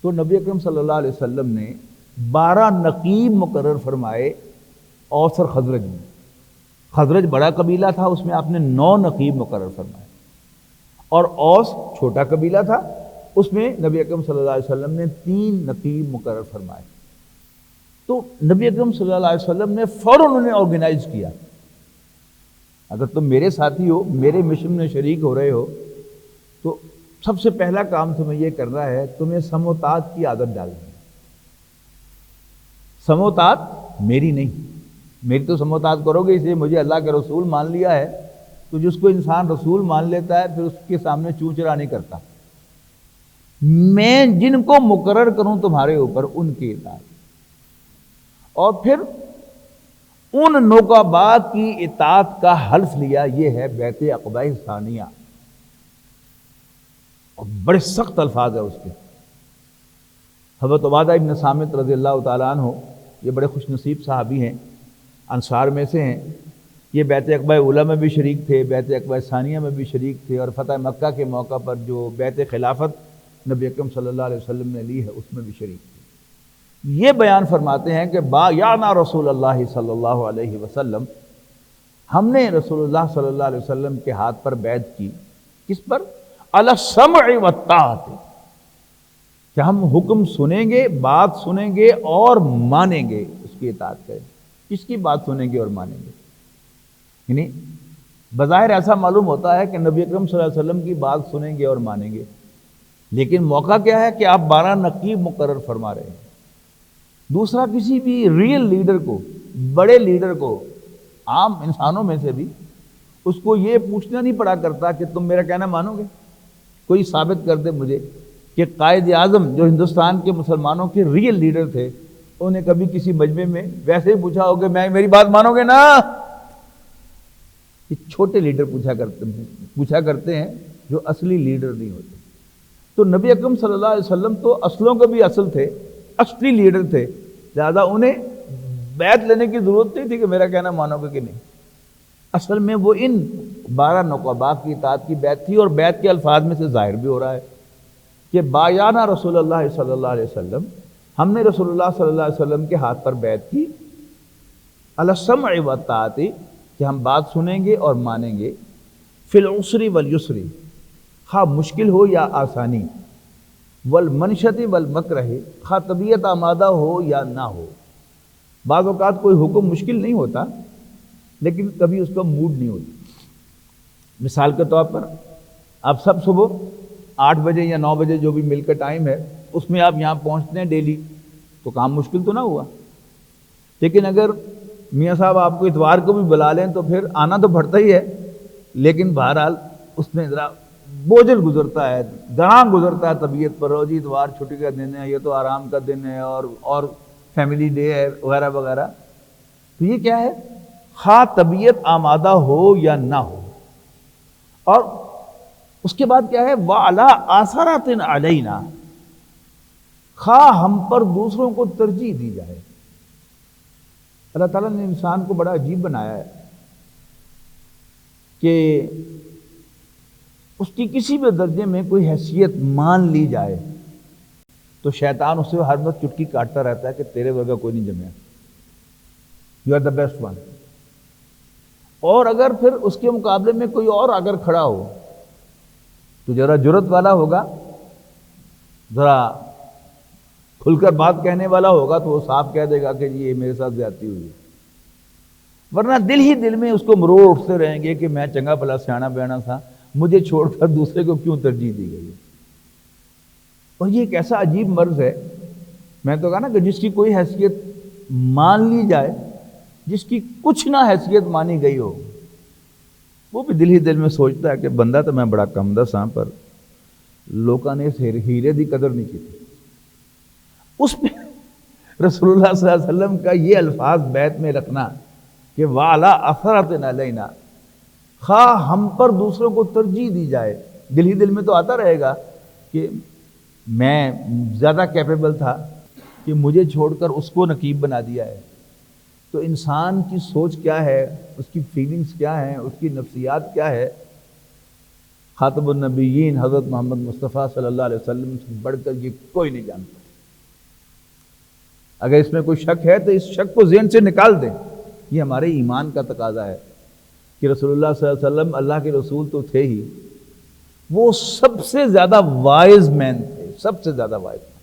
تو نبی اکرم صلی اللہ علیہ وسلم نے 12 نقیب مقرر فرمائے اوس اور خزرج میں. خزرج بڑا قبیلہ تھا، اس میں آپ نے 9 نقیب مقرر فرمائے، اور اوس چھوٹا قبیلہ تھا، اس میں نبی اکرم صلی اللہ علیہ وسلم نے 3 نقیب مقرر فرمائے. تو نبی اکرم صلی اللہ علیہ وسلم نے فوراً انہیں آرگنائز کیا. اگر تم میرے ساتھی ہو، میرے مشن میں شریک ہو رہے ہو، تو سب سے پہلا کام تمہیں یہ کرنا ہے، تمہیں سموتات کی عادت ڈالنی ہے. سموتات میری نہیں، میری تو سموتات کرو گے، اس لیے مجھے اللہ کے رسول مان لیا ہے. تو جس کو انسان رسول مان لیتا ہے پھر اس کے سامنے چونچرا نہیں کرتا. میں جن کو مقرر کروں تمہارے اوپر ان کی اطاعت، اور پھر ان نقباء کی اطاعت کا حلف لیا. یہ ہے بیعت عقبہ ثانیہ، اور بڑے سخت الفاظ ہیں اس کے. حضرت عبادہ ابن صامت رضی اللہ تعالیٰ عنہ، یہ بڑے خوش نصیب صحابی ہیں، انصار میں سے ہیں. یہ بیعت عقبہ اولیٰ میں بھی شریک تھے، بیعت عقبہ ثانیہ میں بھی شریک تھے، اور فتح مکہ کے موقع پر جو بیعت خلافت نبی اکرم صلی اللہ علیہ وسلم نے لی ہے اس میں بھی شریک تھے. یہ بیان فرماتے ہیں کہ بایعنا رسول اللہ صلی اللہ علیہ وسلم، ہم نے رسول اللہ صلی اللہ علیہ وسلم کے ہاتھ پر بیعت کی. کس پر؟ علی السمع والطاعت، کہ ہم حکم سنیں گے، بات سنیں گے اور مانیں گے، اس کی اطاعت کریں. کس کی بات سنیں گے اور مانیں گے؟ یعنی بظاہر ایسا معلوم ہوتا ہے کہ نبی اکرم صلی اللہ علیہ وسلم کی بات سنیں گے اور مانیں گے، لیکن موقع کیا ہے کہ آپ 12 نقیب مقرر فرما رہے ہیں. دوسرا، کسی بھی ریئل لیڈر کو، بڑے لیڈر کو، عام انسانوں میں سے بھی، اس کو یہ پوچھنا نہیں پڑا کرتا کہ تم میرا کہنا مانو گے. کوئی ثابت کر دے مجھے کہ قائد اعظم جو ہندوستان کے مسلمانوں کے ریئل لیڈر تھے، انہیں کبھی کسی مجمع میں ویسے ہی پوچھا ہو کہ میں میری بات مانو گے نا. یہ چھوٹے لیڈر پوچھا کرتے ہیں جو اصلی لیڈر نہیں ہوتے. تو نبی اکرم صلی اللہ علیہ وسلم تو اصلوں کے بھی اصل تھے، اصلی لیڈر تھے، لہذا انہیں بیعت لینے کی ضرورت نہیں تھی کہ میرا کہنا مانو گے کہ نہیں. اصل میں وہ ان 12 نقباء کی اطاعت کی بیعت تھی، اور بیعت کے الفاظ میں سے ظاہر بھی ہو رہا ہے کہ بایعنا رسول اللہ صلی اللہ علیہ وسلم، ہم نے رسول اللہ صلی اللہ علیہ وسلم کے ہاتھ پر بیعت کی. علی السمع والطاعت، کہ ہم بات سنیں گے اور مانیں گے. فی العسر والیسر، خواہ مشکل ہو یا آسانی. والمنشط والمکرہ، خواہ طبیعت آمادہ ہو یا نہ ہو. بعض اوقات کوئی حکم مشکل نہیں ہوتا لیکن کبھی اس کا موڈ نہیں ہوتا. مثال کے طور پر آپ سب صبح 8 بجے یا 9 بجے جو بھی مل کا ٹائم ہے اس میں آپ یہاں پہنچتے ہیں ڈیلی، تو کام مشکل تو نہ ہوا. لیکن اگر میاں صاحب آپ کو اتوار کو بھی بلا لیں تو پھر آنا تو پڑتا ہی ہے، لیکن بہرحال اس میں ذرا بوجھل گزرتا ہے، درام گزرتا ہے طبیعت پر. جی اتوار چھٹی کا دن ہے، یہ تو آرام کا دن ہے، اور فیملی ڈے ہے وغیرہ وغیرہ. تو یہ کیا ہے؟ خواہ طبیعت آمادہ ہو یا نہ ہو. اور اس کے بعد کیا ہے؟ وَعَلَىٰ آثَارَةٍ عَلَيْنَا، خواہ ہم پر دوسروں کو ترجیح دی جائے. اللہ تعالیٰ نے انسان کو بڑا عجیب بنایا ہے کہ اس کی کسی بھی درجے میں کوئی حیثیت مان لی جائے تو شیطان اسے ہر وقت چٹکی کاٹتا رہتا ہے کہ تیرے ورگا کوئی نہیں جمیا، you are the best one. اور اگر پھر اس کے مقابلے میں کوئی اور اگر کھڑا ہو تو ذرا جرت والا ہوگا، ذرا کھل کر بات کہنے والا ہوگا تو وہ صاف کہہ دے گا کہ جی یہ میرے ساتھ زیادتی ہوئی. ورنہ دل ہی دل میں اس کو مروڑ اٹھتے رہیں گے کہ میں چنگا بھلا سیاںا بیانا تھا، مجھے چھوڑ کر دوسرے کو کیوں ترجیح دی گئی. اور یہ ایک ایسا عجیب مرض ہے، میں تو کہا نا کہ جس کی کوئی حیثیت مان لی جائے، جس کی کچھ نہ حیثیت مانی گئی ہو، وہ بھی دل ہی دل میں سوچتا ہے کہ بندہ تو میں بڑا کم دس ہاں، پر لوکاں نے اس ہیرے دی قدر نہیں کی تھی. اس میں رسول اللہ صلی اللہ علیہ وسلم کا یہ الفاظ بیت میں رکھنا کہ وَعَلَىٰ أَثَرَةٍ عَلَيْنَا، خواہ ہم پر دوسروں کو ترجیح دی جائے. دل ہی دل میں تو آتا رہے گا کہ میں زیادہ کیپیبل تھا کہ مجھے چھوڑ کر اس کو نقیب بنا دیا ہے. تو انسان کی سوچ کیا ہے، اس کی فیلنگز کیا ہیں، اس کی نفسیات کیا ہے. خاتم النبیین حضرت محمد مصطفیٰ صلی اللہ علیہ وسلم سے بڑھ کر یہ کوئی نہیں جانتا۔ اگر اس میں کوئی شک ہے تو اس شک کو ذہن سے نکال دیں۔ یہ ہمارے ایمان کا تقاضا ہے کہ رسول اللہ صلی اللہ علیہ وسلم اللہ کے رسول تو تھے ہی، وہ سب سے زیادہ وائز مین تھے، سب سے زیادہ وائز مین،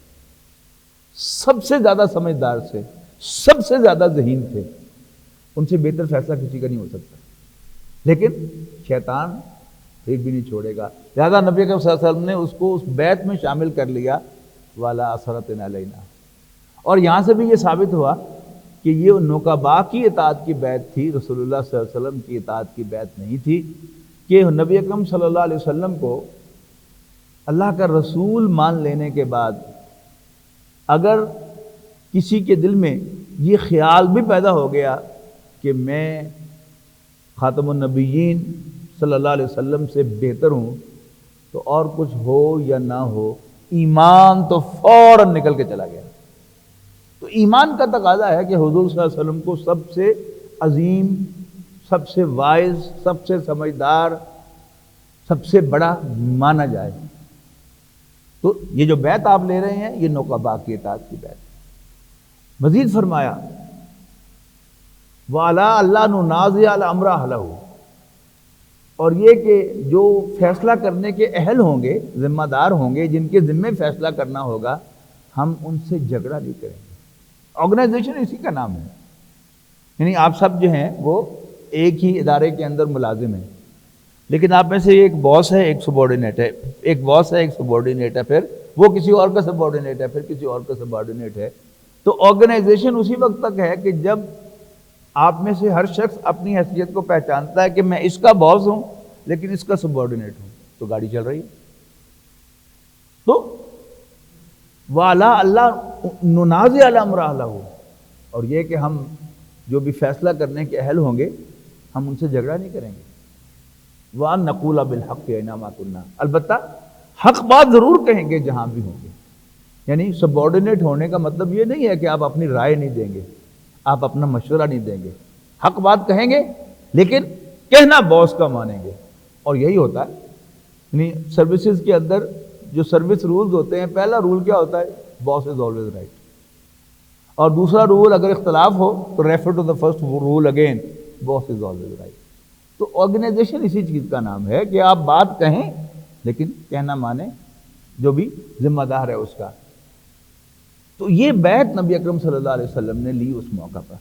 سب سے زیادہ سمجھدار تھے، سب سے زیادہ ذہین تھے۔ ان سے بہتر فیصلہ کسی کا نہیں ہو سکتا، لیکن شیطان ایک بھی نہیں چھوڑے گا۔ لہذا نبی اکرم صلی اللہ علیہ وسلم نے اس کو اس بیعت میں شامل کر لیا، والا اثرت علینا۔ اور یہاں سے بھی یہ ثابت ہوا کہ یہ نقباء کی اطاعت کی بیعت تھی، رسول اللہ صلی اللہ علیہ وسلم کی اطاعت کی بیعت نہیں تھی، کہ نبی اکرم صلی اللہ علیہ وسلم کو اللہ کا رسول مان لینے کے بعد اگر کسی کے دل میں یہ خیال بھی پیدا ہو گیا کہ میں خاتم النبیین صلی اللہ علیہ وسلم سے بہتر ہوں، تو اور کچھ ہو یا نہ ہو، ایمان تو فوراً نکل کے چلا گیا۔ تو ایمان کا تقاضا ہے کہ حضور صلی اللہ علیہ وسلم کو سب سے عظیم، سب سے وائز، سب سے سمجھدار، سب سے بڑا مانا جائے۔ تو یہ جو بیعت آپ لے رہے ہیں یہ نقباء کی اطاعت کی بیعت۔ مزید فرمایا وَعَلَىٰ اللَّهَ نُنَازِعَ الْأَمْرَ أَهْلَهُ، اور یہ کہ جو فیصلہ کرنے کے اہل ہوں گے، ذمہ دار ہوں گے، جن کے ذمے فیصلہ کرنا ہوگا، ہم ان سے جھگڑا نہیں کریں گے۔ آرگنائزیشن اسی کا نام ہے، یعنی آپ سب جو ہیں وہ ایک ہی ادارے کے اندر ملازم ہیں، لیکن آپ میں سے ایک باس ہے، ایک سبارڈینیٹ ہے، ایک باس ہے، ایک سبارڈینیٹ ہے، پھر وہ کسی اور کا سبارڈینیٹ ہے، پھر کسی اور کا سبارڈینیٹ ہے۔ تو آرگنائزیشن اسی وقت تک ہے کہ جب آپ میں سے ہر شخص اپنی حیثیت کو پہچانتا ہے کہ میں اس کا باس ہوں لیکن اس کا سبارڈینیٹ ہوں، تو گاڑی چل رہی ہے۔ تو وَعَلَىٰ اللَّهَ نُنَازِعَ الْأَمْرَ أَهْلَهُ، اور یہ کہ ہم جو بھی فیصلہ کرنے کے اہل ہوں گے ہم ان سے جھگڑا نہیں کریں گے۔ وَأَن نَقُولَ بِالْحَقِّ أَيْنَمَا كُنَّا، البتہ حق بات ضرور کہیں گے جہاں بھی ہوں گے۔ یعنی سبارڈینیٹ ہونے کا مطلب یہ نہیں ہے کہ آپ اپنی رائے نہیں دیں گے، آپ اپنا مشورہ نہیں دیں گے، حق بات کہیں گے لیکن کہنا باس کا مانیں گے۔ اور یہی ہوتا ہے، یعنی سروسز کے اندر جو سروس رولز ہوتے ہیں، پہلا رول کیا ہوتا ہے؟ باس از آلویز رائٹ، اور دوسرا رول اگر اختلاف ہو تو refer to the first rule again, boss is always right. تو آرگنائزیشن اسی چیز کا نام ہے کہ آپ بات کہیں لیکن کہنا مانیں جو بھی ذمہ دار ہے اس کا۔ تو یہ بیعت نبی اکرم صلی اللہ علیہ وسلم نے لی اس موقع پر۔